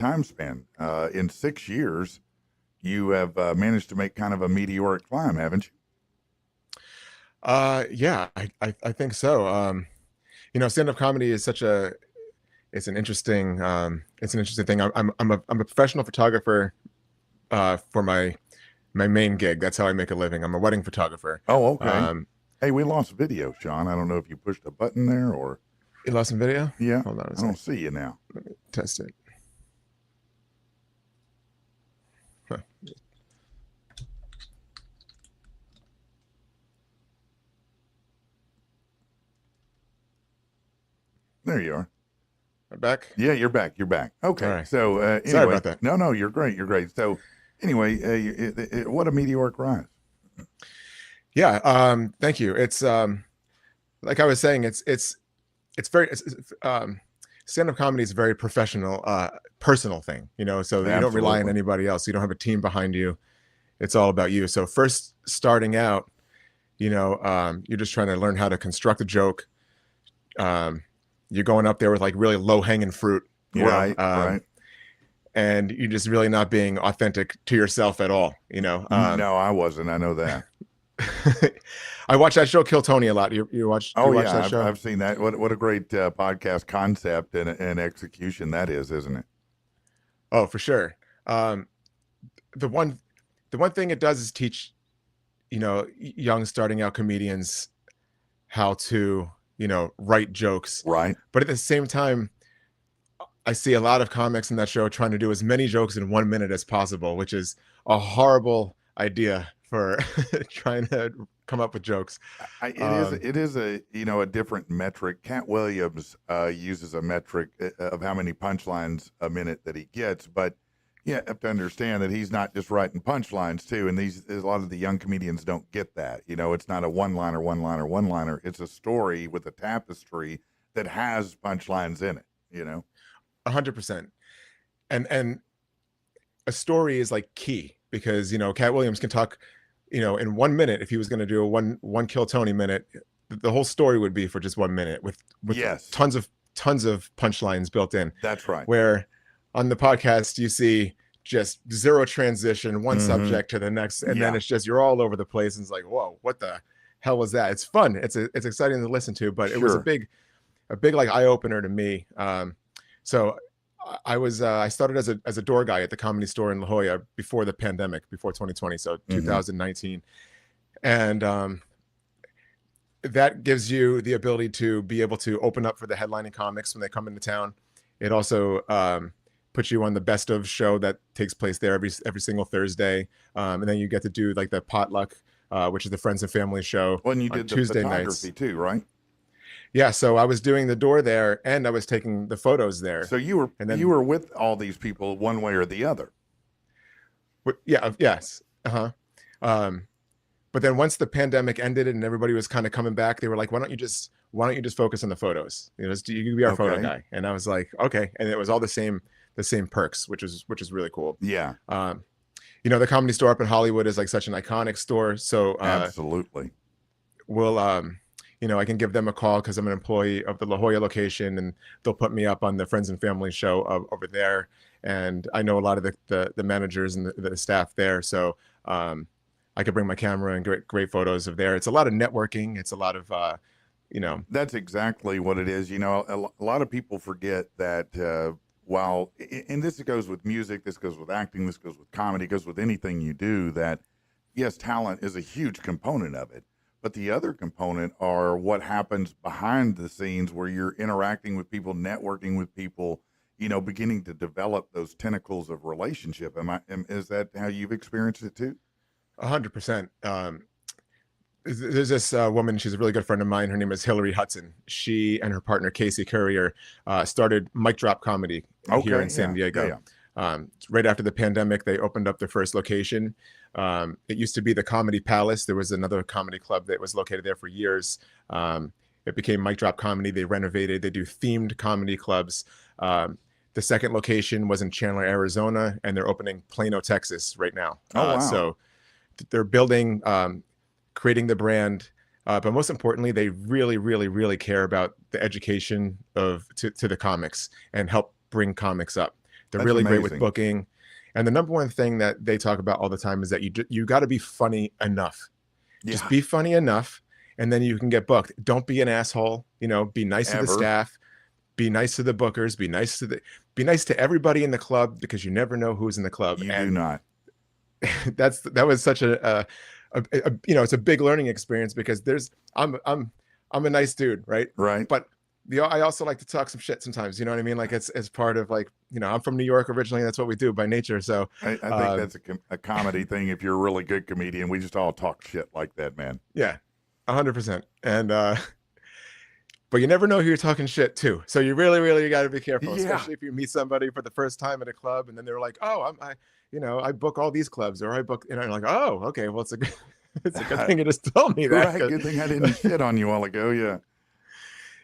time span. In 6 years, you have managed to make kind of a meteoric climb, haven't you? Yeah, I think so. Stand-up comedy is it's an interesting thing. I'm a professional photographer for my main gig. That's how I make a living. I'm a wedding photographer. Oh, okay. Um, Hey, we lost video, Shaun. I don't know if you pushed a button there or. you lost some video? Yeah, Hold on a I don't sec. see you now. Let me test it. Huh. There you are. I'm back. Yeah, you're back. You're back. All Okay. right. So Sorry anyway, about that. no, you're great. You're great. So anyway, what a meteoric rise. Yeah. Thank you. It's like I was saying. It's very stand-up comedy is a very professional, personal thing. So you don't rely on Absolutely. anybody else. You don't have a team behind you. It's all about you. So first starting out, you're just trying to learn how to construct a joke. You're going up there with like really low hanging fruit, Right. Right. and you're just really not being authentic to yourself at all. No, I wasn't. I know that. I watch that show Kill Tony a lot. Do Oh you watch yeah, that I've show? I've seen that. What a great podcast concept and execution that is, isn't it? Oh, for sure. Um, the one the one thing it does is teach, young starting out comedians how to, write jokes. Right. But at the same time, I see a lot of comics in that show trying to do as many jokes in 1 minute as possible, which is a horrible idea for trying to come up with jokes. It is Um, it is a different metric. Cat Williams uses a metric of how many punchlines a minute that he gets, but yeah, you have to understand that he's not just writing punchlines too, and a lot of the young comedians don't get that. It's not a one-liner, one-liner, one-liner. It's a story with a tapestry that has punchlines in it. 100%. And a story is like key because Cat Williams can talk, in 1 minute. If he was going to do a one Kill Tony minute, the whole story would be for just 1 minute with Yes, tons of punchlines built in. that's right. Where on the podcast you see just zero transition, one Mm-hmm. subject to the next, and then Yeah, it's just you're all over the place, and it's like, whoa, what the hell was that? It's fun. It's exciting to listen to, but it was sure. a big like eye opener to me. So I started as a door guy at the Comedy Store in La Jolla before the pandemic, before 2020, so Mm-hmm. 2019, and that gives you the ability to be able to open up for the headlining comics when they come into town. It also puts you on the best of show that takes place there every single Thursday, and then you get to do like the potluck, which is the friends and family show Well, and you on did the Tuesday nights. photography too, right? Yeah, so I was doing the door there, and I was taking the photos there, So you were and you then were with all these people one way or the other. yeah, yes, um, but then once the pandemic ended and everybody was kind of coming back, they were like, why don't you just focus on the photos? You can be our photo Okay. guy. And I was like, okay. And it was all the same perks, which is really cool. Yeah, The Comedy Store up in Hollywood is like such an iconic store. So absolutely. we'll I can give them a call because I'm an employee of the La Jolla location, and they'll put me up on the Friends and Family show over there. And I know a lot of the managers and the staff there. So I could bring my camera and great photos of there. It's a lot of networking. It's a lot of That's exactly what it is. A lot of people forget that while, and this goes with music, this goes with acting, this goes with comedy, goes with anything you do, that yes, talent is a huge component of it. But the other component are what happens behind the scenes where you're interacting with people, networking with people, beginning to develop those tentacles of relationship. Is that how you've experienced it too? 100%. There's this woman. She's a really good friend of mine. Her name is Hillary Hudson. She and her partner Casey Courier started Mic Drop Comedy here Okay. in San Yeah. Yeah. Diego. Yeah. Right after the pandemic, they opened up their first location. It used to be the Comedy Palace. There was another comedy club that was located there for years. It became Mic Drop Comedy. They renovated. They do themed comedy clubs. The second location was in Chandler, Arizona, and they're opening Plano, Texas right now. Oh, wow. So they're building, creating the brand, but most importantly, they really, really, really care about the education to the comics and help bring comics up. They're That's really great with amazing. booking. And the number one thing that they talk about all the time is that you got to be funny enough. Just Yeah. be funny enough, and then you can get booked. Don't be an asshole. You know, be nice to the Ever. staff, be nice to the bookers, be nice to everybody in the club, because you never know who's in the club. You do And not. that was such a you know, it's a big learning experience, because I'm a nice dude, right? Right. But I also like to talk some shit sometimes. You know what I mean? Like it's part of, like, you know, I'm from New York originally. That's what we do by nature. So I think that's a comedy thing. If you're a really good comedian, we just all talk shit like that, man. yeah, 100%. And but you never know who you're talking shit to. So you really got to be careful, Yeah. especially if you meet somebody for the first time at a club, and then they're like, "Oh, you know, I book all these clubs, or I book," and I'm like, "Oh, okay, well, it's a good, it's a good thing you just told me that." Right. Good thing I didn't shit on you a while ago. Yeah.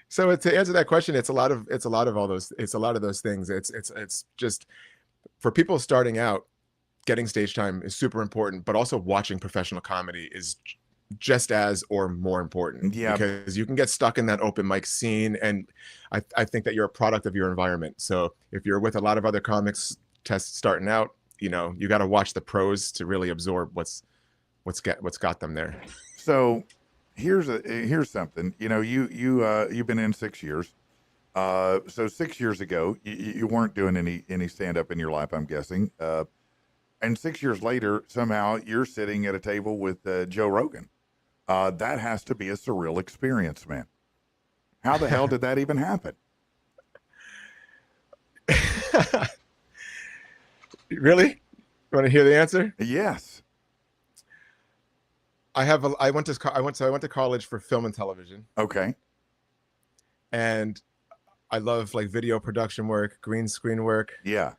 So to answer that question, it's a lot of all those, it's a lot of those things. It's just, for people starting out, getting stage time is super important, but also watching professional comedy is just as or more important, Yeah. because you can get stuck in that open mic scene. And I think that you're a product of your environment. So if you're with a lot of other comics starting out, you know, you got to watch the pros to really absorb what's got them there. So here's something. You know, you've been in 6 years. So 6 years ago, you weren't doing any stand up in your life, I'm guessing. And 6 years later, somehow you're sitting at a table with Joe Rogan. That has to be a surreal experience, man. How the hell did that even happen? Really? You want to hear the answer? Yes. I went to college for film and television, Okay. and I love like video production work, green screen work. Yeah.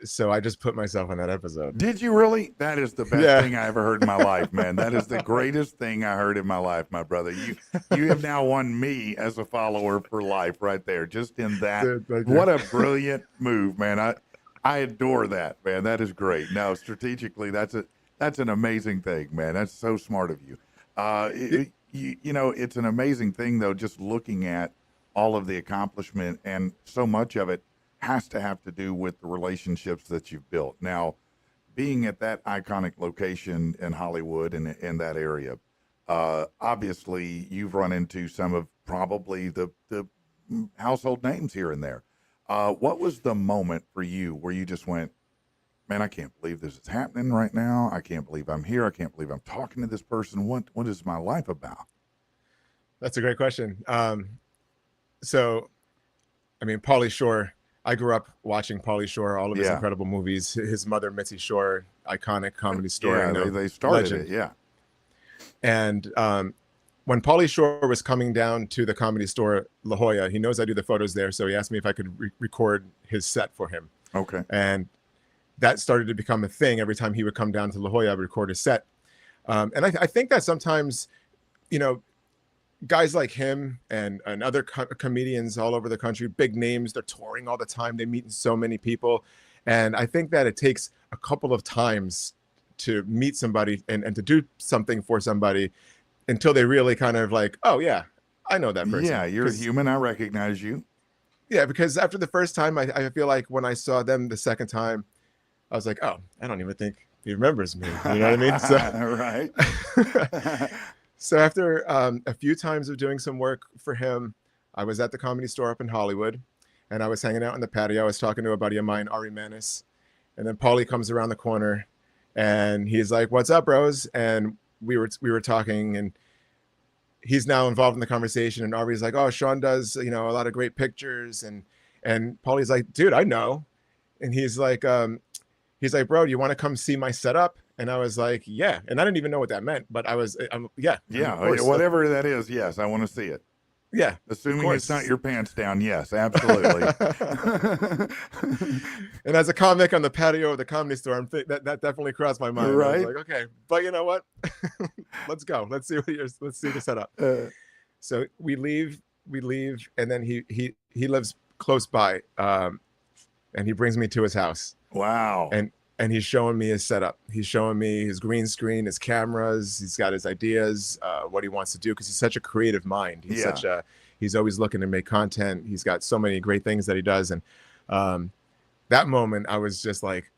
So I just put myself on that episode. Did you really? That is the best Yeah. thing I ever heard in my life, man. That is the greatest thing I heard in my life, my brother. You have now won me as a follower for life right there. Just in that. Dude, What a brilliant move, man. I adore that, man. That is great. No, strategically, that's an amazing thing, man. That's so smart of you. You know, it's an amazing thing though, just looking at all of the accomplishment, and so much of it has to have to do with the relationships that you've built. Now, being at that iconic location in Hollywood and in that area, obviously you've run into some of probably the household names here and there. What was the moment for you where you just went, man, I can't believe this is happening right now. I can't believe I'm here. I can't believe I'm talking to this person. What is my life about? That's a great question. So, I mean, Pauly Shore. I grew up watching Pauly Shore, all of his incredible movies. His mother, Mitzi Shore, iconic Comedy Store. Yeah, you know, they started legend. it. Yeah. And when Pauly Shore was coming down to the Comedy Store, La Jolla, he knows I do the photos there, so he asked me if I could record his set for him. Okay. And that started to become a thing. Every time he would come down to La Jolla, I would record his set. And I think that sometimes, you know, guys like him and other comedians all over the country, big names, they're touring all the time. They meet so many people. And I think that it takes a couple of times to meet somebody and to do something for somebody until they really kind of like, oh yeah, I know that person. Yeah, you're a human. I recognize you. Yeah, because after the first time, I feel like when I saw them the second time, I was like, oh, I don't even think he remembers me. You know what I mean? So, right. So after a few times of doing some work for him, I was at the Comedy Store up in Hollywood, and I was hanging out on the patio. I was talking to a buddy of mine, Ari Manis, and then Pauly comes around the corner, and he's like, "What's up, bros?" And we were talking, and he's now involved in the conversation. And Ari's like, "Oh, Shaun does, you know, a lot of great pictures," and Pauly's like, "Dude, I know," and he's like, "Bro, do you want to come see my setup?" And I was like, yeah. And I didn't even know what that meant, but yeah. Yeah, whatever that is, yes, I want to see it. Yeah. Assuming it's not your pants down, yes, absolutely. And as a comic on the patio of the Comedy Store, that definitely crossed my mind. Right. I was like, okay, but you know what? Let's go. Let's see the setup. So we leave, and then he lives close by, and he brings me to his house. Wow. And he's showing me his setup. He's showing me his green screen, his cameras. He's got his ideas, what he wants to do, because he's such a creative mind. He's always looking to make content. He's got so many great things that he does. And that moment, I was just like,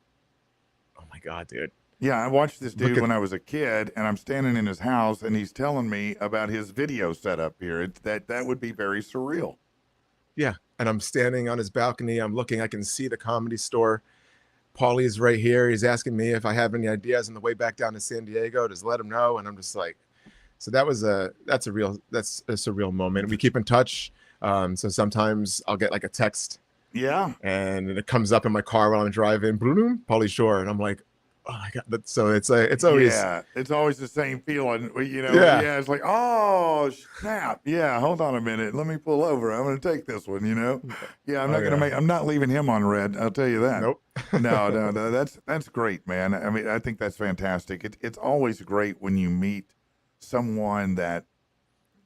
oh my God, dude. Yeah, I watched this Look dude at, when I was a kid, and I'm standing in his house, and he's telling me about his video setup here. That would be very surreal. yeah. And I'm standing on his balcony. I'm looking, I can see the Comedy Store. Paulie's right here. He's asking me if I have any ideas on the way back down to San Diego. Just let him know. And I'm just like, so that's a surreal moment. We keep in touch. So sometimes I'll get like a text Yeah, and it comes up in my car while I'm driving, boom, Paulie Shore. And I'm like, oh my God. So it's always, yeah. It's always the same feeling, you know. yeah. Yeah, it's like, oh snap. Yeah, hold on a minute. Let me pull over. I'm going to take this one. You know. Yeah, I'm Oh not going to yeah. make. I'm not leaving him on red. I'll tell you that. Nope. No, no, no. That's great, man. I mean, I think that's fantastic. It's always great when you meet someone that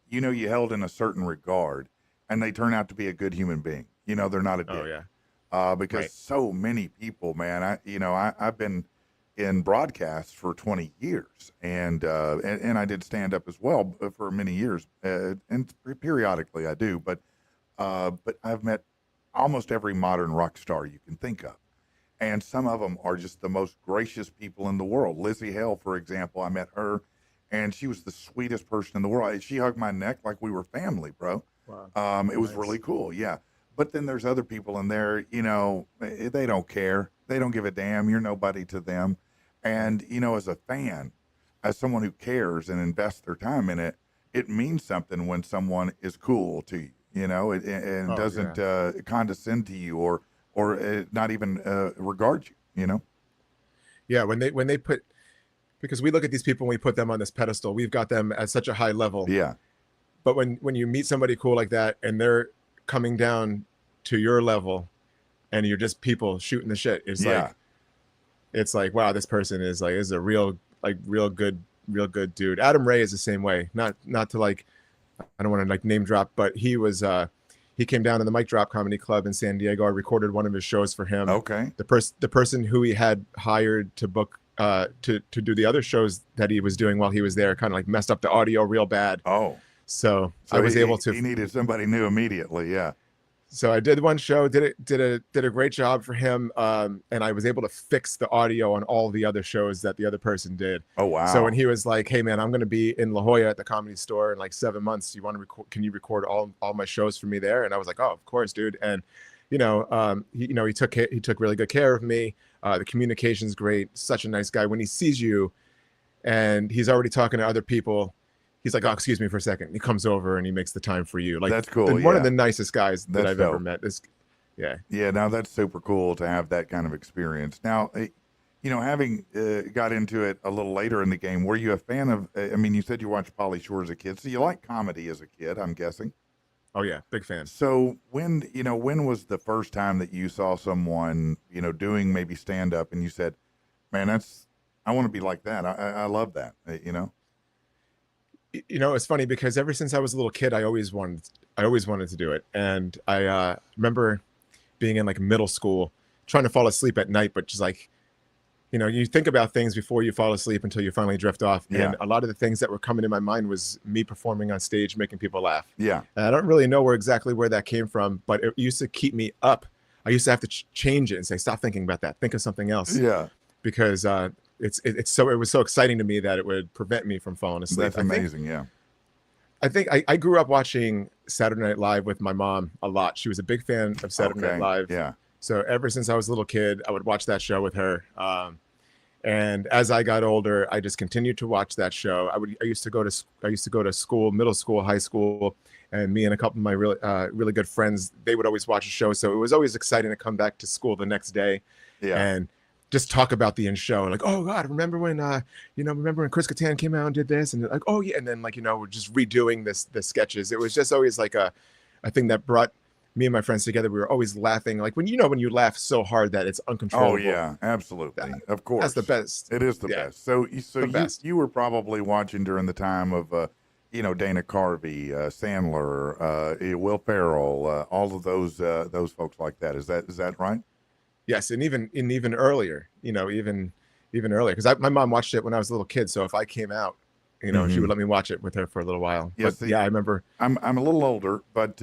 you held in a certain regard, and they turn out to be a good human being. They're not a Oh dick. yeah. Because Right. so many people, man. I've been in broadcasts for 20 years, and I did stand up as well for many years, and periodically I do, but I've met almost every modern rock star you can think of, and some of them are just the most gracious people in the world. Lizzie Hale, for example, I met her, and she was the sweetest person in the world. She hugged my neck like we were family, bro. Wow. It was Nice. really cool, yeah. But then there's other people in there, they don't care. They don't give a damn. You're nobody to them. Right. And, as a fan, as someone who cares and invests their time in it, it means something when someone is cool to you, and Oh yeah. doesn't condescend to you or not even regard you. Yeah. When they put, because we look at these people and we put them on this pedestal, we've got them at such a high level. Yeah. But when you meet somebody cool like that and they're coming down to your level and you're just people shooting the shit, Yeah. it's like, wow, this person is a real good dude. Adam Ray is the same way. Not to like, I don't want to like name drop, but he came down to the Mic Drop Comedy Club in San Diego. I recorded one of his shows for him. Okay. The person who he had hired to book to do the other shows that he was doing while he was there kind of like messed up the audio real bad. Oh. So So I was able he to. needed somebody new immediately. Yeah. So I did one show, did a great job for him, and I was able to fix the audio on all the other shows that the other person did. Oh, wow. So when he was like, "Hey man, I'm going to be in La Jolla at the Comedy Store in like 7 months. You want to record? Can you record all my shows for me there?" And I was like, "Oh, of course, dude." And he took really good care of me. The communication's great. Such a nice guy. When he sees you, and he's already talking to other people, he's like, "Oh, excuse me for a second." He comes over and he makes the time for you. Like, That's cool. one Yeah. of the nicest guys that That's I've ever dope. met. Yeah. Yeah, now that's super cool to have that kind of experience. Now, having got into it a little later in the game, were you a fan of? I mean, you said you watched Pauly Shore as a kid, so you like comedy as a kid, I'm guessing. Oh yeah, big fan. So when was the first time that you saw someone, doing maybe stand up, and you said, "Man, I want to be like that. I love that." It's funny because ever since I was a little kid, I always wanted to do it. And I remember being in like middle school, trying to fall asleep at night, but just like, you think about things before you fall asleep until you finally drift off. Yeah. And a lot of the things that were coming in my mind was me performing on stage, making people laugh. Yeah. And I don't really know exactly where that came from, but it used to keep me up. I used to have to change it and say, stop thinking about that. Think of something else. Yeah. Because it was so exciting to me that it would prevent me from falling asleep. That's amazing. Yeah. I think I grew up watching Saturday Night Live with my mom a lot. She was a big fan of Saturday Night Live. Yeah. So ever since I was a little kid, I would watch that show with her. And as I got older, I just continued to watch that show. I used to go to school, middle school, high school, and me and a couple of my really good friends, they would always watch the show. So it was always exciting to come back to school the next day. Yeah. And just talk about the end show, like, oh God, remember when Chris Kattan came out and did this, and like, oh yeah, and then like we're just redoing the sketches. It was just always like a thing that brought me and my friends together. We were always laughing, like when you laugh so hard that it's uncontrollable. Oh yeah, absolutely, of course, that's the best. It is the best. So best. You were probably watching during the time of Dana Carvey, Sandler, Will Ferrell, all of those folks like that. Is that right? Yes, and even earlier, even earlier, because my mom watched it when I was a little kid. So if I came out, she would let me watch it with her for a little while. Yes, I remember. I'm a little older, but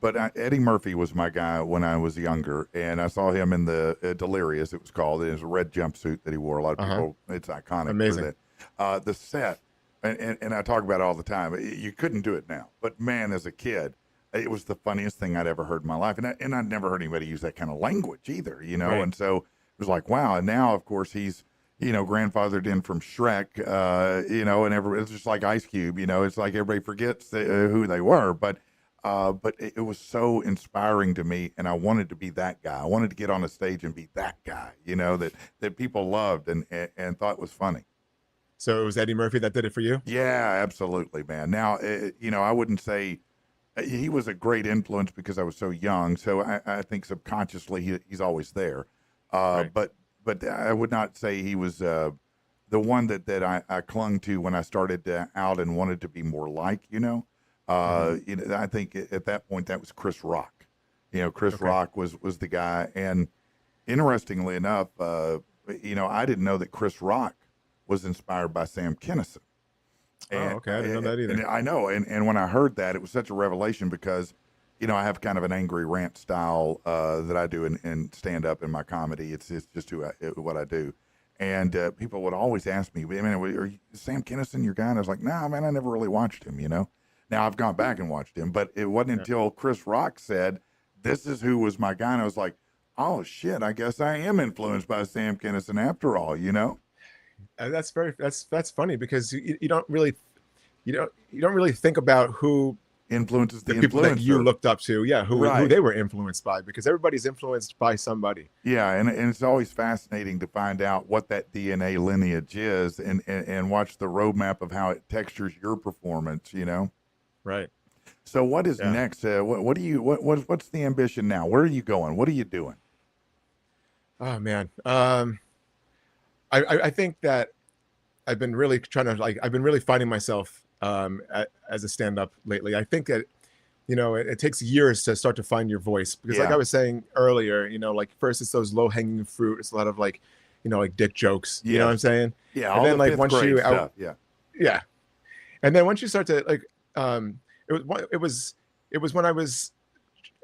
but Eddie Murphy was my guy when I was younger, and I saw him in the Delirious, it was called. It was a red jumpsuit that he wore. A lot of Uh-huh. people, it's iconic for Amazing. that. The set, and I talk about it all the time. You couldn't do it now, but man, as a kid, it was the funniest thing I'd ever heard in my life, and I'd never heard anybody use that kind of language either, you know. Right. And so it was like, wow. And now, of course, he's grandfathered in from Shrek, and it's just like Ice Cube, it's like everybody forgets who they were, but it was so inspiring to me, and I wanted to be that guy. I wanted to get on a stage and be that guy, that people loved and thought was funny. So it was Eddie Murphy that did it for you? Yeah, absolutely, man. Now, I wouldn't say he was a great influence because I was so young. So I think subconsciously he's always there. Right. But I would not say he was the one that I clung to when I started out and wanted to be more like, I think at that point that was Chris Rock. Chris Okay. Rock was the guy. And interestingly enough, I didn't know that Chris Rock was inspired by Sam Kinison. Oh, And, okay. I didn't know that either. and I know, and when I heard that, it was such a revelation because, I have kind of an angry rant style that I do in stand up in my comedy. It's just what I do, and people would always ask me, "Man, are you Sam Kinison your guy?" And I was like, "Nah, man, I never really watched him." Now I've gone back and watched him, but it wasn't until Chris Rock said, "This is who was my guy," and I was like, "Oh shit, I guess I am influenced by Sam Kinison after all," That's funny because you don't really think about who Influences the the people that you influencer. looked up to, who Right. they were influenced by, because everybody's influenced by somebody. Yeah, and it's always fascinating to find out what that DNA lineage is and watch the roadmap of how it textures your performance. Right. So what is Yeah. next? What's the ambition now? Where are you going? What are you doing? Oh man. I think that I've been really I've been really finding myself as a stand-up lately. I think that it takes years to start to find your voice, because like Yeah. I was saying earlier, like first it's those low-hanging fruit. It's a lot of like dick jokes. You know what I'm Yes. saying? Yeah, And all then the like fifth once grade you stuff. Yeah. yeah, and then once you start to it was when I was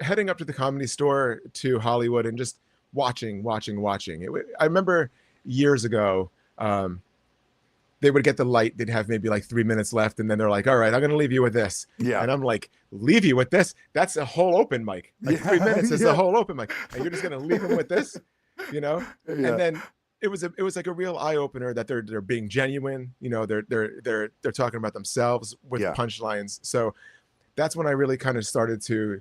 heading up to the Comedy Store to Hollywood and just watching. I remember years ago, they would get the light. They'd have maybe like 3 minutes left, and then they're like, "All right, I'm going to leave you with this." Yeah. And I'm like, "Leave you with this? That's a whole open mic. Like Yeah, 3 minutes is yeah. the whole open mic, and you're just going to leave him with this, Yeah. And then it was like a real eye opener that they're being genuine. They're talking about themselves with Yeah. punchlines. So that's when I really kind of started to,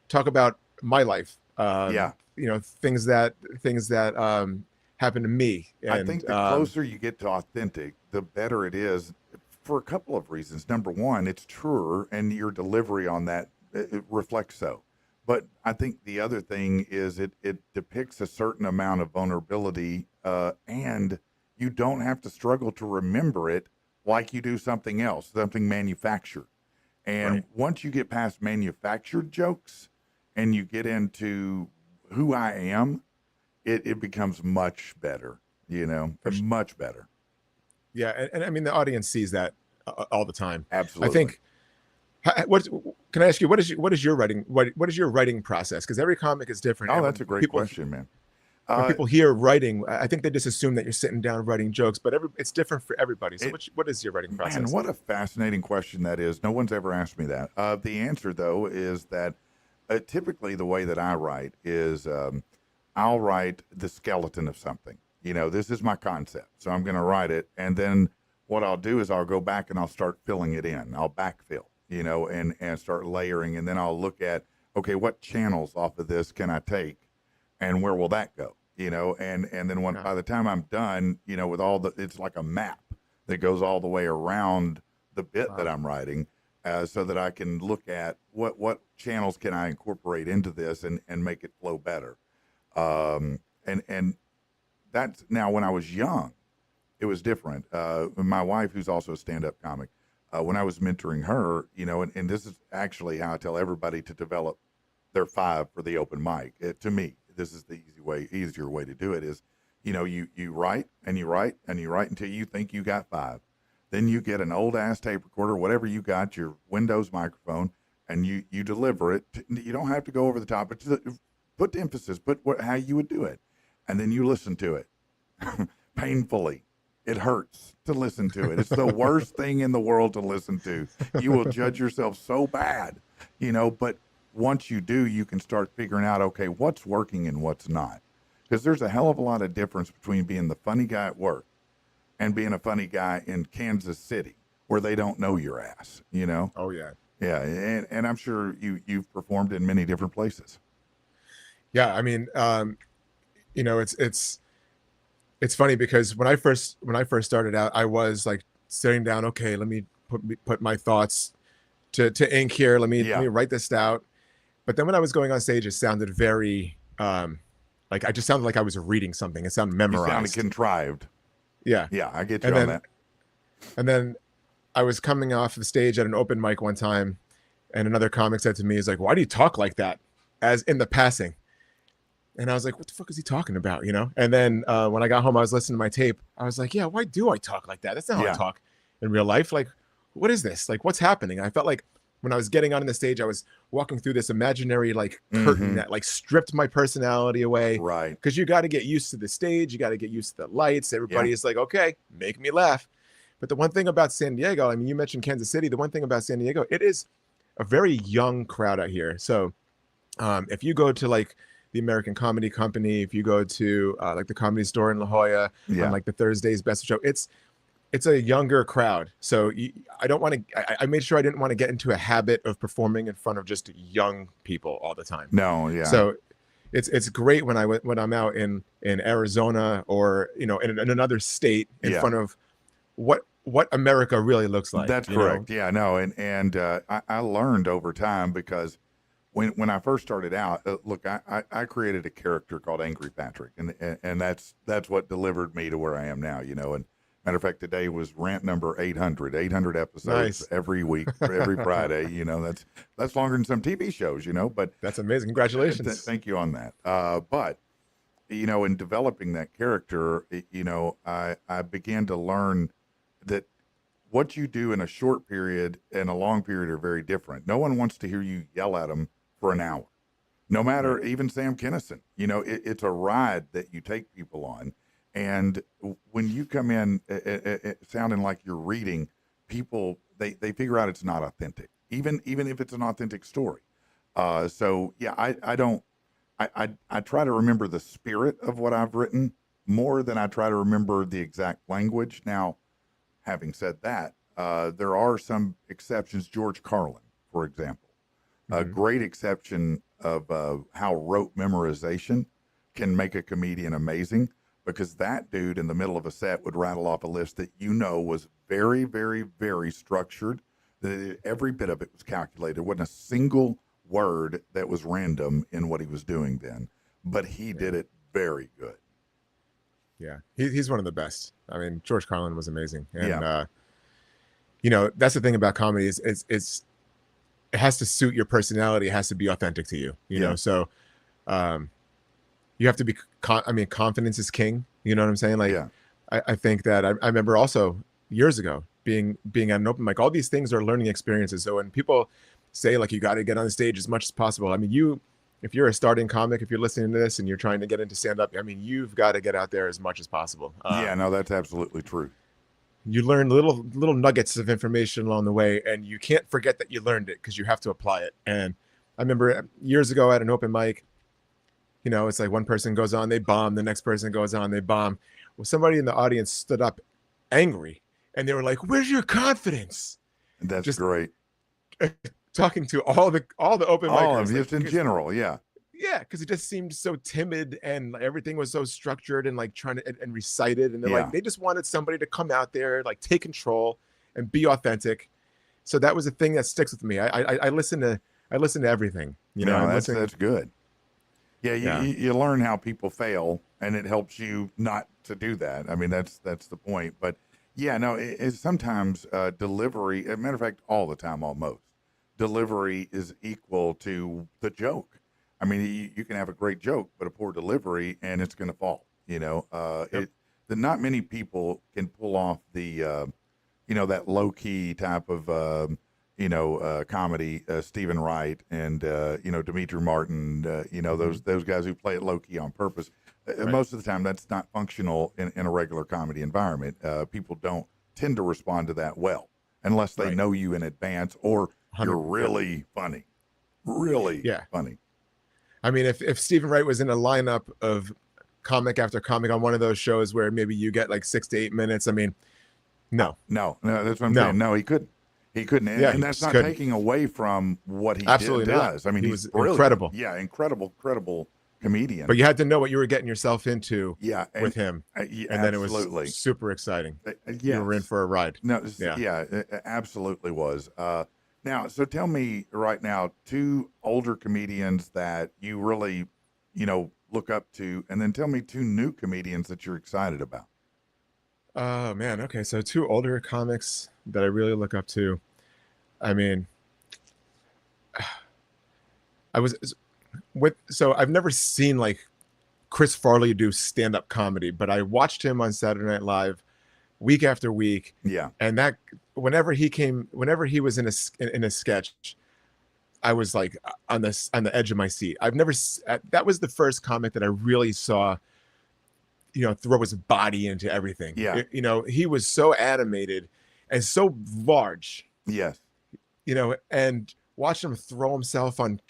talk about my life. Yeah. Things that happened to me. I And think the closer you get to authentic, the better it is for a couple of reasons. Number one, it's truer, and your delivery on that it reflects so. But I think the other thing is it depicts a certain amount of vulnerability, and you don't have to struggle to remember it like you do something else, something manufactured. And Right. once you get past manufactured jokes and you get into who I am, it becomes much better, For sure. much better. Yeah, and I mean the audience sees that all the time. Absolutely. I think. What can I ask you? What is your writing? What is your writing process? Because every comic is different. Oh, And that's a great question, man. when people hear writing, I think they just assume that you're sitting down writing jokes, but it's different for everybody. So what is your writing process? Man, what a fascinating question that is. No one's ever asked me that. The answer, though, is that typically the way that I write is I'll write the skeleton of something. This is my concept. So I'm going to write it. And then what I'll do is I'll go back and I'll start filling it in. I'll backfill, and start layering. And then I'll look at, okay, what channels off of this can I take and where will that go? And then by the time I'm done, with it's like a map that goes all the way around the bit that I'm writing, so that I can look at what channels can I incorporate into this and make it flow better. And that's now when I was young, it was different. My wife, who's also a stand-up comic, when I was mentoring her, and this is actually how I tell everybody to develop their 5 for the open mic. To me, this is the easier way to do it is, you write and you write and you write until you think you got 5. Then you get an old ass tape recorder, whatever you got, your Windows microphone, and you deliver it. You don't have to go over the top, but put the emphasis, put how you would do it, and then you listen to it painfully. It hurts to listen to it. It's the worst thing in the world to listen to. You will judge yourself so bad, but once you do, you can start figuring out, okay, what's working and what's not. Because there's a hell of a lot of difference between being the funny guy at work and being a funny guy in Kansas City where they don't know your ass, Oh yeah. Yeah, and I'm sure you've performed in many different places. Yeah, I mean, it's funny because when I first started out, I was like sitting down. Okay, let me put my thoughts to ink here. Let me write this out. But then when I was going on stage, it sounded very like I just sounded like I was reading something. It sounded You memorized. sounded contrived. Yeah, Yeah, I get you and on then that. and then I was coming off the stage at an open mic one time, and another comic said to me, "He's like, why do you talk like that?" As in the passing. And I was like, what the fuck is he talking about? And then when I got home, I was listening to my tape. I was like, yeah, why do I talk like that? That's not how I Yeah. talk in real life. Like, what is this? Like, what's happening? I felt like when I was getting on the stage, I was walking through this imaginary like curtain that like stripped my personality away. Right. Because you got to get used to the stage. You got to get used to the lights. Everybody is like, okay, make me laugh. But the one thing about San Diego, I mean, you mentioned Kansas City. The one thing about San Diego, it is a very young crowd out here. So if you go to like the American Comedy Company, if you go to like the Comedy Store in La Jolla on like the Thursday's Best of Show, it's a younger crowd. So I don't want to. I made sure I didn't want to get into a habit of performing in front of just young people all the time. No, yeah. So it's great when I'm out in Arizona or in another state in front of what America really looks like. That's correct. Yeah, no, and I learned over time because when I first started out, look, I created a character called Angry Patrick, and that's what delivered me to where I am now. And matter of fact, today was rant number 800 episodes Nice. every week, every Friday. That's longer than some TV shows. But that's amazing. Congratulations. Thank you on that. But in developing that character, I began to learn that what you do in a short period and a long period are very different. No one wants to hear you yell at them for an hour, no matter even Sam Kinison. It's a ride that you take people on. And when you come in sounding like you're reading, people, they figure out it's not authentic, even if it's an authentic story. So yeah, I try to remember the spirit of what I've written more than I try to remember the exact language. Now, having said that, there are some exceptions. George Carlin, for example, a great exception of how rote memorization can make a comedian amazing, because that dude in the middle of a set would rattle off a list that was very, very, very structured. Every bit of it was calculated. There wasn't a single word that was random in what he was doing then, but he did it very good. Yeah, he's one of the best. I mean, George Carlin was amazing, and that's the thing about comedy is it has to suit your personality. It has to be authentic to you. You know, so you have to be. Confidence is king. You know what I'm saying? Like, I think that I remember also years ago being at an open mic. All these things are learning experiences. So when people say like you got to get on the stage as much as possible, I mean, if you're a starting comic, if you're listening to this and you're trying to get into stand up, I mean, you've got to get out there as much as possible. No, that's absolutely true. You learn little nuggets of information along the way, and you can't forget that you learned it because you have to apply it. And I remember years ago at an open mic, it's like one person goes on, they bomb. The next person goes on, they bomb. Well, somebody in the audience stood up angry, and they were like, "Where's your confidence?" That's just great. Talking to all the open micers, just in general, yeah, because it just seemed so timid, and everything was so structured and like trying to and recited, and they're like they just wanted somebody to come out there, like take control and be authentic. So that was a thing that sticks with me. I listen to everything. That's good. Yeah, you learn how people fail, and it helps you not to do that. I mean, that's the point. But yeah, no, it's sometimes delivery. As a matter of fact, all the time, almost delivery is equal to the joke. I mean, you can have a great joke, but a poor delivery, and it's going to fall. Not many people can pull off the, that low key type of, comedy, Stephen Wright and Dimitri Martin, those guys who play it low key on purpose. Right. Most of the time, that's not functional in a regular comedy environment. People don't tend to respond to that well unless they Right. know you in advance or you're 100%. really funny, really Yeah. funny. I mean, if Stephen Wright was in a lineup of comic after comic on one of those shows where maybe you get like 6 to 8 minutes, I mean, no, No, that's what I'm no, saying. No, he couldn't. He couldn't, yeah, and he that's just not couldn't. taking away from what he Absolutely not. does. I mean, He he's was brilliant. incredible. Yeah, incredible comedian. But you had to know what you were getting yourself into Yeah, with him, yeah, and then it absolutely. was super exciting. Yes. You were in for a ride. No, Yeah. it absolutely was. Now, so tell me right now, two older comedians that you really, look up to, and then tell me two new comedians that you're excited about. Oh man, okay. So two older comics that I really look up to. I mean, I was so I've never seen like Chris Farley do stand-up comedy, but I watched him on Saturday Night Live week after week, Yeah, and that whenever he was in a sketch, I was like on the edge of my seat. That was the first comic that I really saw, throw his body into everything. Yeah. He was so animated and so large, yes, and watch him throw himself on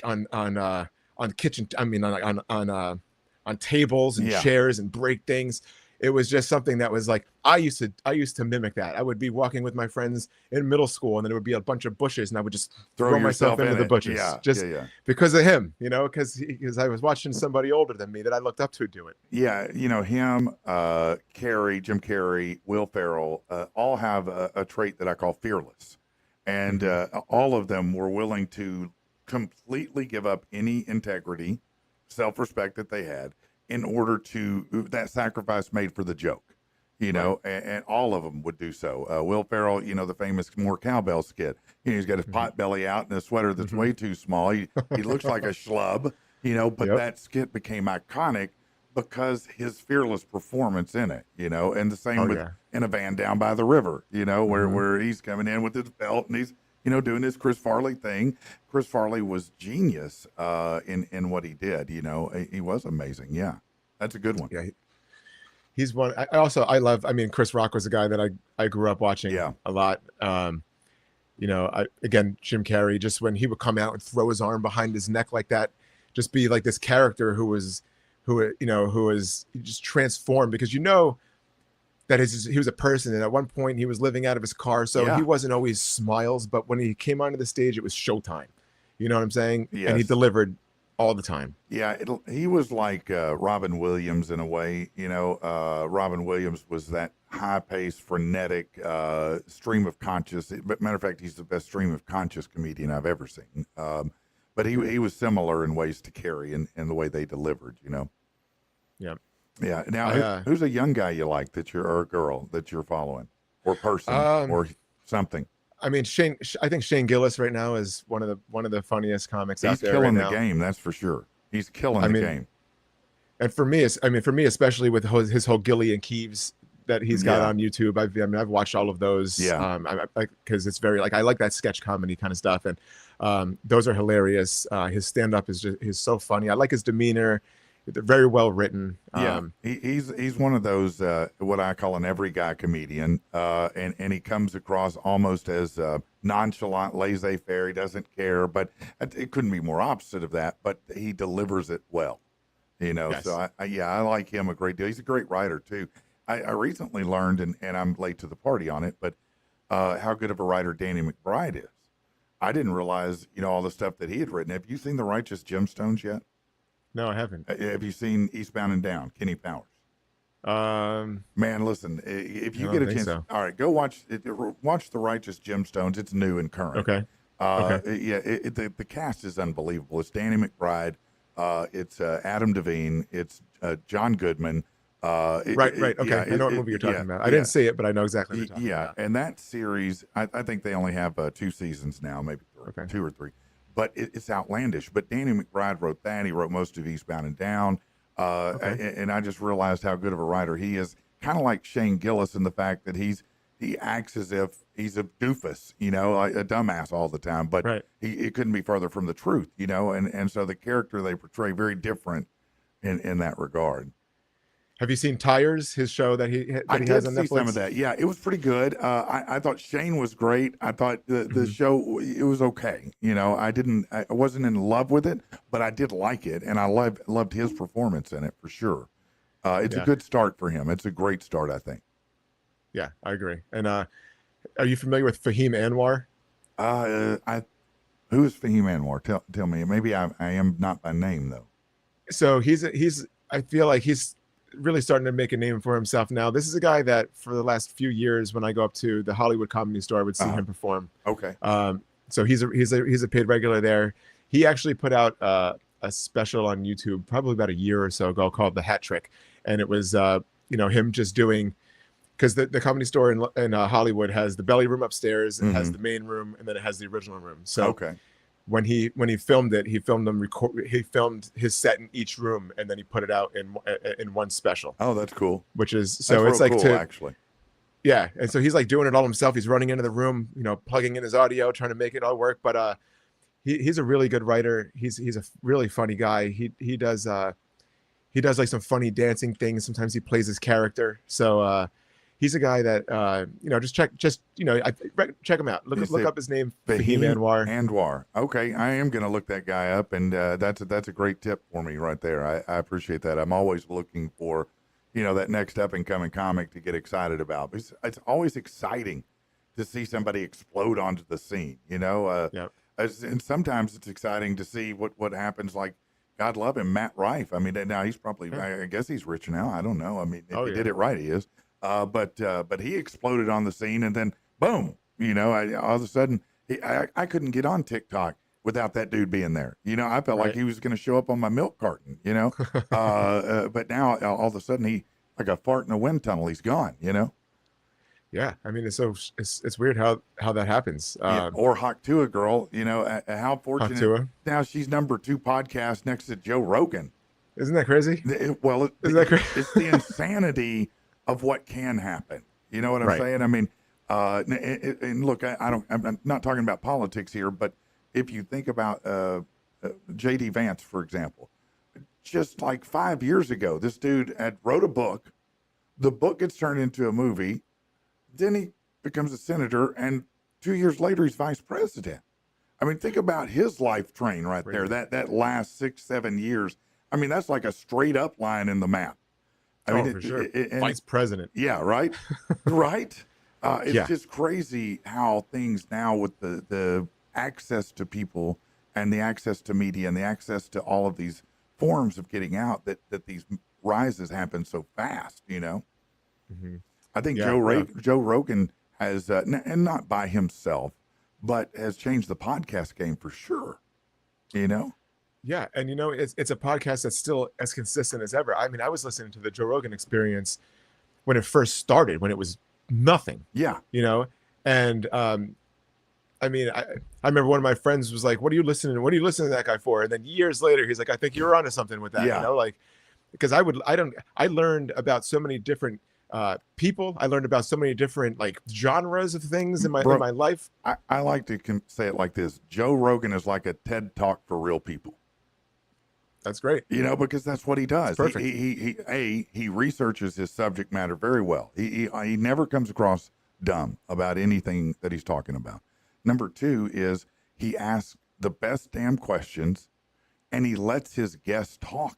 kitchen. I mean, on tables and Yeah. chairs and break things. It was just something that was like I used to mimic that. I would be walking with my friends in middle school, and then there would be a bunch of bushes, and I would just throw myself into the bushes, just because of him, because I was watching somebody older than me that I looked up to do it. Yeah, him, Jim Carrey, Will Ferrell, all have a trait that I call fearless. And all of them were willing to completely give up any integrity, self-respect that they had in order to that sacrifice made for the joke, and all of them would do so. Will Ferrell, the famous More Cowbell skit, he's got his pot belly out in a sweater that's way too small. He looks like a schlub, but that skit became iconic because his fearless performance in it, and the same with In a Van Down by the River, where he's coming in with his belt and he's, doing this Chris Farley thing. Chris Farley was genius in what he did. He was amazing. Yeah, that's a good one. Yeah, he's one. I love. I mean, Chris Rock was a guy that I grew up watching a lot. Again, Jim Carrey, just when he would come out and throw his arm behind his neck like that, just be like this character who was just transformed, because that he was a person, and at one point he was living out of his car, so he wasn't always smiles, but when he came onto the stage, it was showtime. You know what I'm saying? Yes. And he delivered all the time. Yeah, he was like Robin Williams in a way. Robin Williams was that high-paced, frenetic stream of conscious. But matter of fact, he's the best stream of conscious comedian I've ever seen. But he was similar in ways to Carrey in the way they delivered. Yeah. Yeah. Now, who's a young guy you like or a girl that you're following, or person, or something? I mean, I think Shane Gillis right now is one of the funniest comics out there. He's killing right the game, that's for sure. He's killing the game. And for me, especially with his whole Gilly and Keeves that he's got on YouTube, I've watched all of those. Yeah. Because it's very I like that sketch comedy kind of stuff, and those are hilarious. His stand up he's so funny. I like his demeanor. They're very well written. He's one of those what I call an every guy comedian, and he comes across almost as nonchalant, laissez-faire. He doesn't care, but it couldn't be more opposite of that. But he delivers it well, Yes. So I like him a great deal. He's a great writer too. I recently learned, and I'm late to the party on it, but how good of a writer Danny McBride is. I didn't realize all the stuff that he had written. Have you seen The Righteous Gemstones yet? No, I haven't. Have you seen Eastbound and Down, Kenny Powers? Man, listen, if you get a chance, all right, go watch The Righteous Gemstones. It's new and current. Okay. Yeah, the cast is unbelievable. It's Danny McBride. It's Adam Devine. It's John Goodman. Right. Okay. I know what movie you're talking about. I didn't see it, but I know exactly what you're talking about. And that series, I think they only have 2 seasons now, maybe 2 or 3. But it's outlandish. But Danny McBride wrote that. He wrote most of Eastbound and Down. And I just realized how good of a writer he is. Kind of like Shane Gillis in the fact that he's he acts as if he's a doofus, like a dumbass all the time, but Right. it couldn't be further from the truth, and so the character they portray very different in that regard. Have you seen Tires, his show that he I has did on see Netflix? some of that. Yeah, it was pretty good. I thought Shane was great. I thought the Mhm. show, it was okay. I wasn't in love with it, but I did like it, and I loved his performance in it for sure. It's a Yeah. good start for him. It's a great start, I think. Yeah, I agree. And are you familiar with Fahim Anwar? I Who is Fahim Anwar? Tell me. Maybe I am not by name though. So I feel like he's really starting to make a name for himself now. This is a guy that for the last few years, when I go up to the Hollywood Comedy Store, I would see him perform. Okay. So he's a paid regular there. He actually put out a special on YouTube probably about a year or so ago called The Hat Trick, and it was him just doing, because the Comedy Store in Hollywood has the belly room upstairs, it has the main room, and then it has the original room. So okay. when he filmed it, he filmed his set in each room, and then he put it out in one special. Oh, that's cool. Which is That's it's like cool, actually. Yeah, and so he's like doing it all himself. He's running into the room, plugging in his audio, trying to make it all work. But he's a really good writer. He's a really funny guy. He does like some funny dancing things. Sometimes he plays his character. So he's a guy that check him out. Look up his name, Fahim Anwar. Anwar. Okay, I am going to look that guy up, and that's a great tip for me right there. I appreciate that. I'm always looking for, that next up and coming comic to get excited about. It's always exciting to see somebody explode onto the scene. Yep. And sometimes it's exciting to see what happens. Like, God love him, Matt Rife. I mean, now he's probably, I guess he's rich now. I don't know. I mean, if he did it right, he is. But he exploded on the scene, and then boom, all of a sudden, I couldn't get on TikTok without that dude being there. I felt like he was going to show up on my milk carton. But now all of a sudden, he like a fart in a wind tunnel. He's gone. Yeah, I mean, it's weird how that happens. Or Haktua girl. How fortunate. Haktua. Now she's number 2 podcast next to Joe Rogan. Isn't that crazy? Isn't that crazy? It's the insanity of what can happen. You know what I'm saying? I mean, and look, I'm not talking about politics here, but if you think about J.D. Vance, for example, just like 5 years ago, this dude wrote a book. The book gets turned into a movie. Then he becomes a senator, and 2 years later, he's vice president. I mean, think about his life train right there. That last 6-7 years. I mean, that's like a straight up line in the map. I mean, for sure. Vice president. Yeah, right. Right. It's just crazy how things now with the access to people and the access to media and the access to all of these forms of getting out that these rises happen so fast, Mm-hmm. I think Joe Rogan has, and not by himself, but has changed the podcast game for sure, Yeah, and it's a podcast that's still as consistent as ever. I mean, I was listening to the Joe Rogan Experience when it first started, when it was nothing. Yeah. And I mean, I remember one of my friends was like, "What are you listening to that guy for?" And then years later, he's like, "I think you're onto something with that." Yeah. Because I learned about so many different people. I learned about so many different like genres of things in my life. I like to say it like this: Joe Rogan is like a TED Talk for real people. That's great. Because that's what he does. That's perfect. He researches his subject matter very well. He never comes across dumb about anything that he's talking about. Number 2 is he asks the best damn questions, and he lets his guests talk.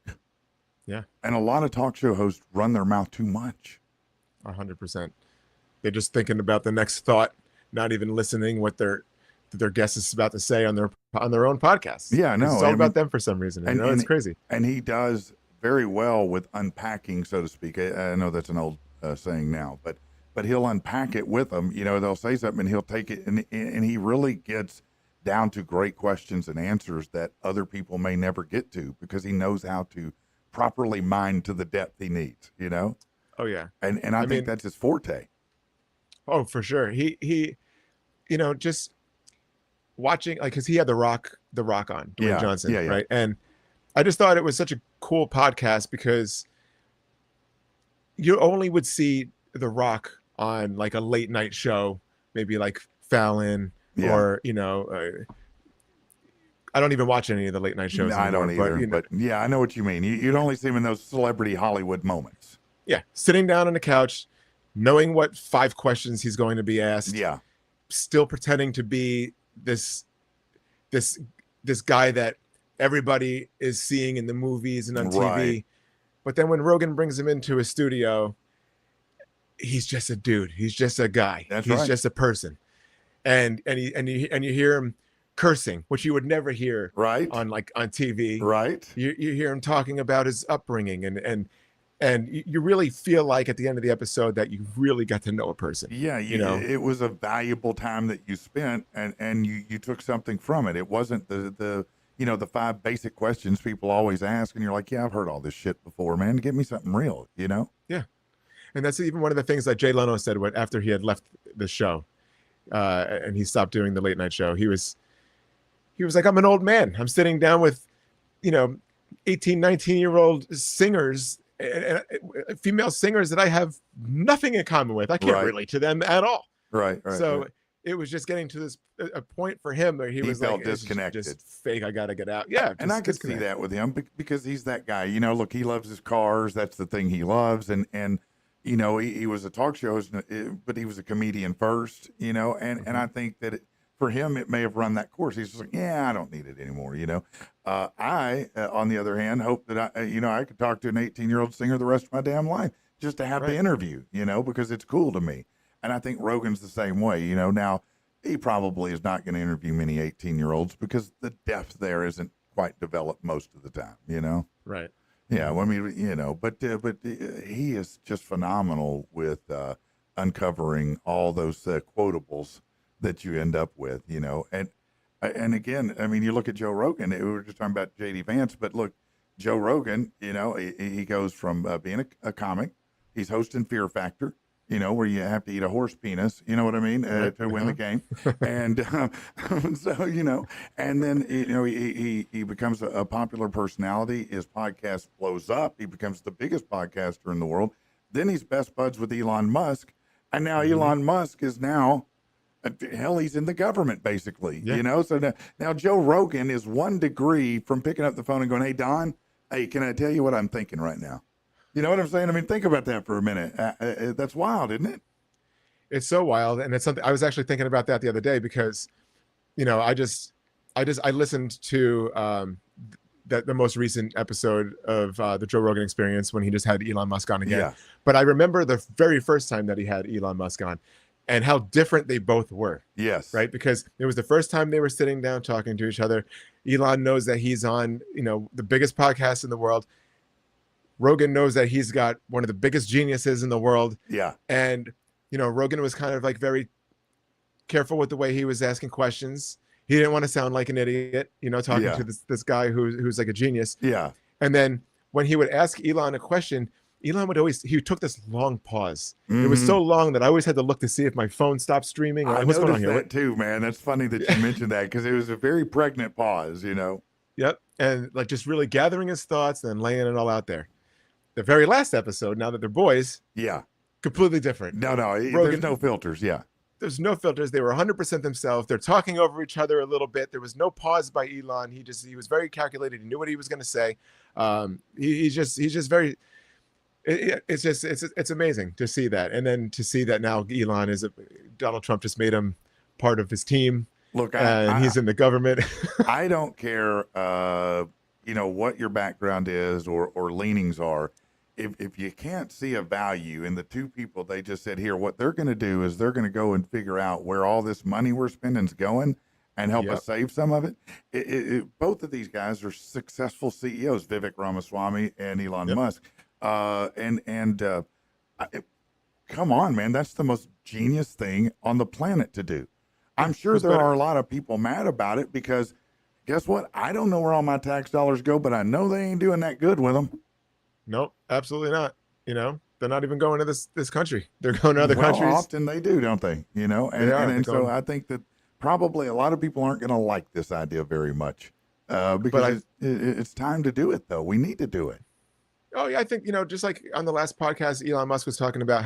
Yeah. And a lot of talk show hosts run their mouth too much. 100%. They're just thinking about the next thought, not even listening what their guest is about to say on their own podcast. Yeah, no, it's all about them for some reason. And it's crazy. And he does very well with unpacking, so to speak. I know that's an old saying now, but he'll unpack it with them. They'll say something, and he'll take it, and he really gets down to great questions and answers that other people may never get to, because he knows how to properly mine to the depth he needs. Oh yeah, and I think that's his forte. Oh, for sure. He just watching, like, because he had the Rock on, Dwayne Johnson, right? And I just thought it was such a cool podcast because you only would see the Rock on like a late night show, maybe like Fallon Yeah. or, I don't even watch any of the late night shows I anymore, don't either, but but yeah, I know what you mean. You'd only see him in those celebrity Hollywood moments. yeah, sitting down on the couch, knowing what 5 questions he's going to be asked, Yeah. still pretending to be this this guy that everybody is seeing in the movies and on TV. Right. But then when Rogan brings him into a studio, he's just a dude. He's just a guy. That's he's right. just a person. And you hear him cursing, which you would never hear Right. on TV. Right. You hear him talking about his upbringing and you really feel like at the end of the episode that you really got to know a person. Yeah, it was a valuable time that you spent, and you took something from it. It wasn't the 5 basic questions people always ask, and you're like, yeah, I've heard all this shit before, man. Give me something real, Yeah, and that's even one of the things that Jay Leno said after he had left the show, and he stopped doing the late night show. He was like, I'm an old man. I'm sitting down with, 18, 19-year-old singers. And female singers that I have nothing in common with. I can't relate to them at all. Right. So it was just getting to a point for him where he was felt like, disconnected. Just fake. I got to get out. Yeah. And I could see that with him because he's that guy. Look, he loves his cars. That's the thing he loves. And he was a talk show host, but he was a comedian first, and I think that for him, it may have run that course. He's just like, yeah, I don't need it anymore. I, on the other hand, hope that I could talk to an 18-year-old singer the rest of my damn life just to have the interview, because it's cool to me. And I think Rogan's the same way. Now he probably is not going to interview many 18-year-olds because the depth there isn't quite developed most of the time. Right. Yeah. Well, I mean, but he is just phenomenal with uncovering all those quotables that you end up with, and again, I mean, you look at Joe Rogan. We were just talking about JD Vance, but look, Joe Rogan, he goes from being a comic, he's hosting Fear Factor, where you have to eat a horse penis, you know what I mean, to win the game, and so and then he becomes a popular personality. His podcast blows up. He becomes the biggest podcaster in the world. Then he's best buds with Elon Musk, and now Elon Musk is now. Hell, he's in the government, basically, So now Joe Rogan is 1 degree from picking up the phone and going, hey, Don, hey, can I tell you what I'm thinking right now? You know what I'm saying? I mean, think about that for a minute. That's wild, isn't it? It's so wild. And it's something I was actually thinking about that the other day because, I listened to the most recent episode of the Joe Rogan Experience when he just had Elon Musk on again. Yeah. But I remember the very first time that he had Elon Musk on. And how different they both were. Yes. Right. Because it was the first time they were sitting down talking to each other. Elon knows that he's on, the biggest podcast in the world. Rogan knows that he's got one of the biggest geniuses in the world. Yeah. And, Rogan was kind of like very careful with the way he was asking questions. He didn't want to sound like an idiot, talking to this guy who's like a genius. Yeah. And then when he would ask Elon a question, Elon he took this long pause. It was so long that I always had to look to see if my phone stopped streaming. I what's going on noticed here? that too, man. That's funny that you mentioned that because it was a very pregnant pause, Yep. And like just really gathering his thoughts and then laying it all out there. The very last episode, now that they're boys, completely different. No, Rogan, there's no filters. Yeah. There's no filters. They were 100% themselves. They're talking over each other a little bit. There was no pause by Elon. He was very calculated. He knew what he was going to say. He's just very. It's amazing to see that, and then to see that now Elon Donald Trump just made him part of his team. Look, he's in the government. I don't care, what your background is or leanings are. If you can't see a value in the two people they just said here, what they're going to do is they're going to go and figure out where all this money we're spending is going and help us save some of it. Both of these guys are successful CEOs, Vivek Ramaswamy and Elon Musk. Come on, man, that's the most genius thing on the planet to do. I'm sure there are a lot of people mad about it because guess what? I don't know where all my tax dollars go, but I know they ain't doing that good with them. Nope, absolutely not. They're not even going to this country. They're going to other countries. Often they do, don't they? And so I think that probably a lot of people aren't going to like this idea very much because it's time to do it, though. We need to do it. Oh, yeah, I think, just like on the last podcast, Elon Musk was talking about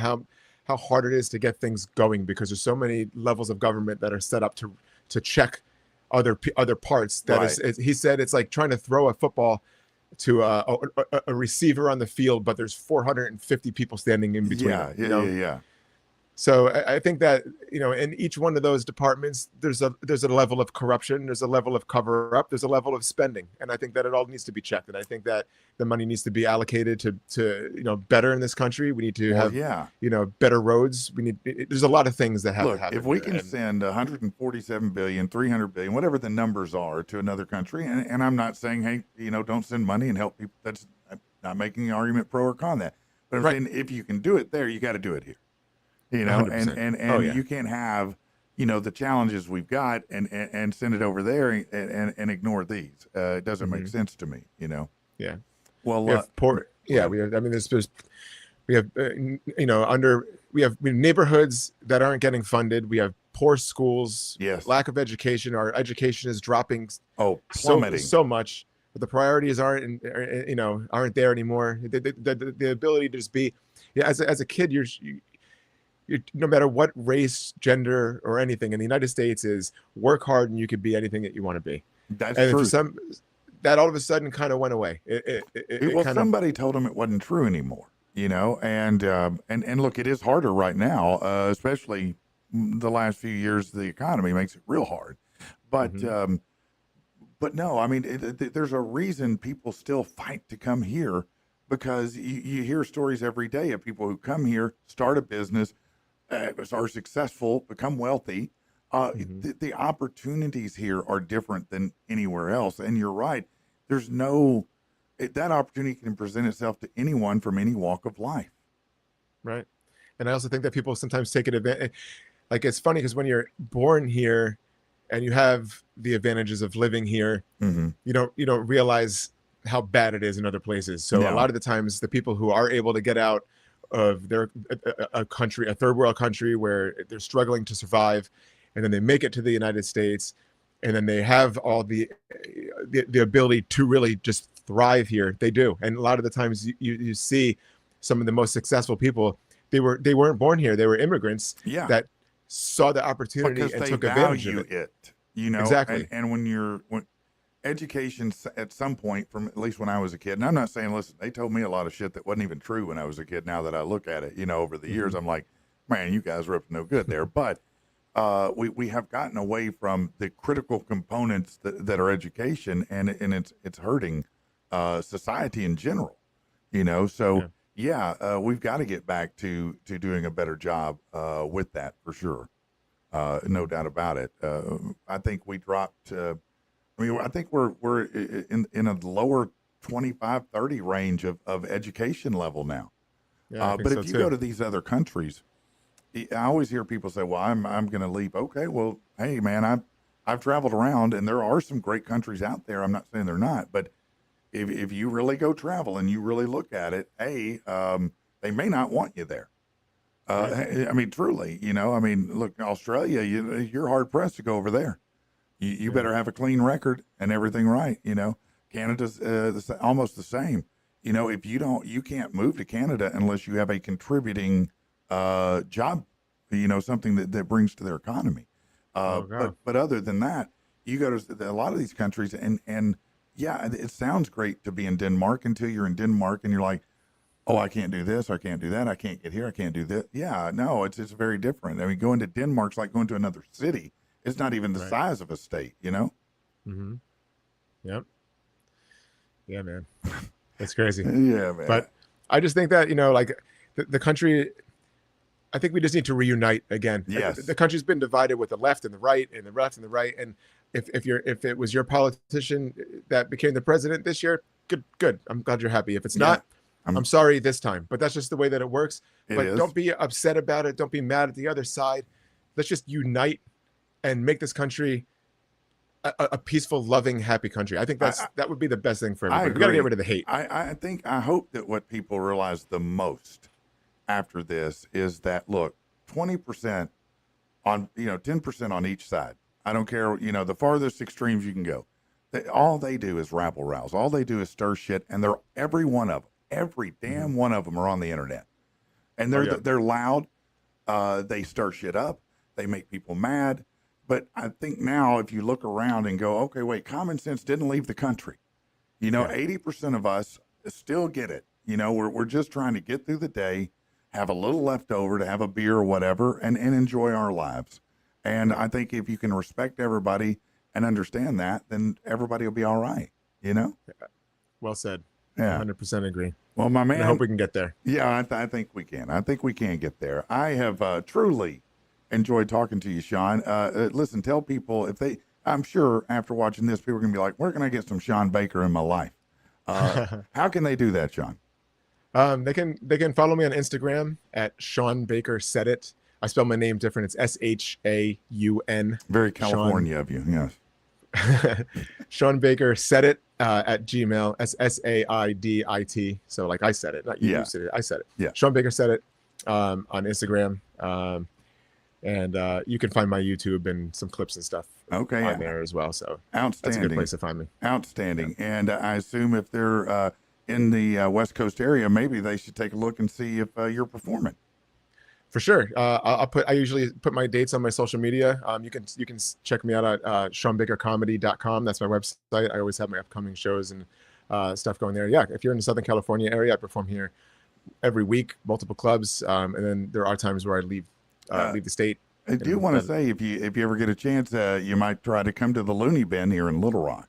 how hard it is to get things going because there's so many levels of government that are set up to check other parts. That Right. he said it's like trying to throw a football to a receiver on the field, but there's 450 people standing in between Yeah, them. yeah, yeah, yeah. So I think that, in each one of those departments, there's a level of corruption, there's a level of cover up, there's a level of spending, and I think that it all needs to be checked. And I think that the money needs to be allocated to better in this country. We need to Well, have yeah. better roads. There's a lot of things that have to Look, happen. if we here. can And send 147 billion, 300 billion, whatever the numbers are, to another country, and I'm not saying, hey, don't send money and help people. That's, I'm not making an argument pro or con that. But I'm Right. saying if you can do it there, you got to do it here. And 100%. Oh, yeah. you can't have the challenges we've got and send it over there and ignore these. It doesn't make sense to me. Yeah. Well, We have poor. Yeah, we have. I mean, we have we have neighborhoods that aren't getting funded. We have poor schools. Yes. Lack of education. Our education is dropping plummeting. so much. But the priorities aren't there anymore. The ability to just be, as a kid, you're no matter what race, gender, or anything in the United States is work hard and you could be anything that you want to be. That's And true. for that all of a sudden kind of went away. Somebody told them it wasn't true anymore, and look, it is harder right now, especially the last few years. The economy makes it real hard, but no, I mean, there's a reason people still fight to come here, because you hear stories every day of people who come here, start a business, are successful, become wealthy. The opportunities here are different than anywhere else. And you're right. There's that opportunity can present itself to anyone from any walk of life. Right. And I also think that people sometimes take advantage. Like, it's funny because when you're born here and you have the advantages of living here, you don't realize how bad it is in other places. So a lot of the times the people who are able to get out of their a third world country where they're struggling to survive, and then they make it to the United States, and then they have all the ability to really just thrive here. They do. And a lot of the times you see some of the most successful people, they weren't born here. They were immigrants that saw the opportunity because and they took advantage of value it. Exactly. And when education at some point, from at least when I was a kid, and I'm not saying, listen, they told me a lot of shit that wasn't even true when I was a kid. Now that I look at it, over the years, I'm like, man, you guys were up to no good there. But we have gotten away from the critical components that are education, and it's hurting society in general. So we've got to get back to doing a better job with that, for sure. No doubt about it. I think we dropped. I think we're in a lower 25, 30 range of education level now. Yeah, but if you go to these other countries, I always hear people say, well, I'm going to leave. Okay, well, hey, man, I've traveled around, and there are some great countries out there. I'm not saying they're not, but if you really go travel and you really look at it, they may not want you there. I mean, truly, look, Australia, you're hard pressed to go over there. You better have a clean record and everything right. Canada's almost the same. If you can't move to Canada unless you have a contributing job, something that brings to their economy. But other than that, you go to a lot of these countries and yeah, it sounds great to be in Denmark until you're in Denmark and you're like, oh, I can't do this, I can't do that, I can't get here, I can't do this. Yeah, no, it's very different. I mean, going to Denmark's like going to another city. It's not even the size of a state, Mm-hmm. Yep. Yeah, man. That's crazy. Yeah, man. But I just think that, like the country, I think we just need to reunite again. Yes. The country's been divided with the left and the right and the left and the right. And if it was your politician that became the president this year, good. I'm glad you're happy. If it's not, I'm sorry this time. But that's just the way that it works. Don't be upset about it. Don't be mad at the other side. Let's just unite and make this country a peaceful, loving, happy country. I think that would be the best thing for everybody. We got to get rid of the hate. I hope that what people realize the most after this is that, look, 20% on, 10% on each side. I don't care, the farthest extremes you can go. All they do is rabble rouse. All they do is stir shit. And every one of them, every damn one of them are on the internet. And they're loud. They stir shit up. They make people mad. But I think now, if you look around and go, okay, wait, common sense didn't leave the country. You know, Yeah. 80% of us still get it. You know, we're just trying to get through the day, have a little left over to have a beer or whatever, and enjoy our lives. And I think if you can respect everybody and understand that, then everybody will be all right. You know? Well said. Yeah. 100% agree. Well, my man. And I hope we can get there. Yeah, I think we can. I think we can get there. I have truly enjoyed talking to you, Shaun. Listen, tell people if they, I'm sure after watching this, people are going to be like, where can I get some Shaun Baker in my life? How can they do that, Shaun? They can follow me on Instagram at Shaun Baker Said It. I spell my name different. It's SHAUN. Very California of you, yes. Shaun Baker Said It at Gmail. SAIDIT. So like I said it, not you, Yeah. you said it. I said it. Yeah. Shaun Baker Said It on Instagram. And you can find my YouTube and some clips and stuff Okay, on there as well. So outstanding. that's a good place to find me. Outstanding. Yeah. And I assume if they're in the West Coast area, maybe they should take a look and see if you're performing. For sure. I usually put my dates on my social media. You can check me out at ShaunBakerComedy.com. That's my website. I always have my upcoming shows and stuff going there. Yeah, if you're in the Southern California area, I perform here every week, multiple clubs, and then there are times where I leave the state. I do want to say if you ever get a chance, you might try to come to the Looney Bin here in Little Rock.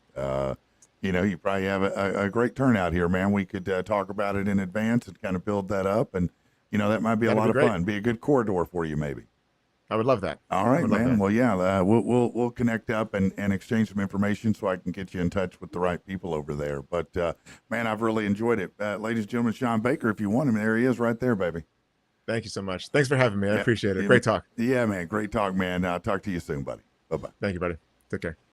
You know, you probably have a great turnout here, man. We could talk about it in advance and kind of build that up, and you know that might be a lot of fun. Be a good corridor for you, maybe. I would love that. All right, man. Well, yeah, we'll connect up and exchange some information so I can get you in touch with the right people over there. But man, I've really enjoyed it, ladies and gentlemen. Shaun Baker, if you want him, there he is, right there, baby. Thank you so much. Thanks for having me. I appreciate it. Great talk. Yeah, man. Great talk, man. I'll talk to you soon, buddy. Bye-bye. Thank you, buddy. Take care.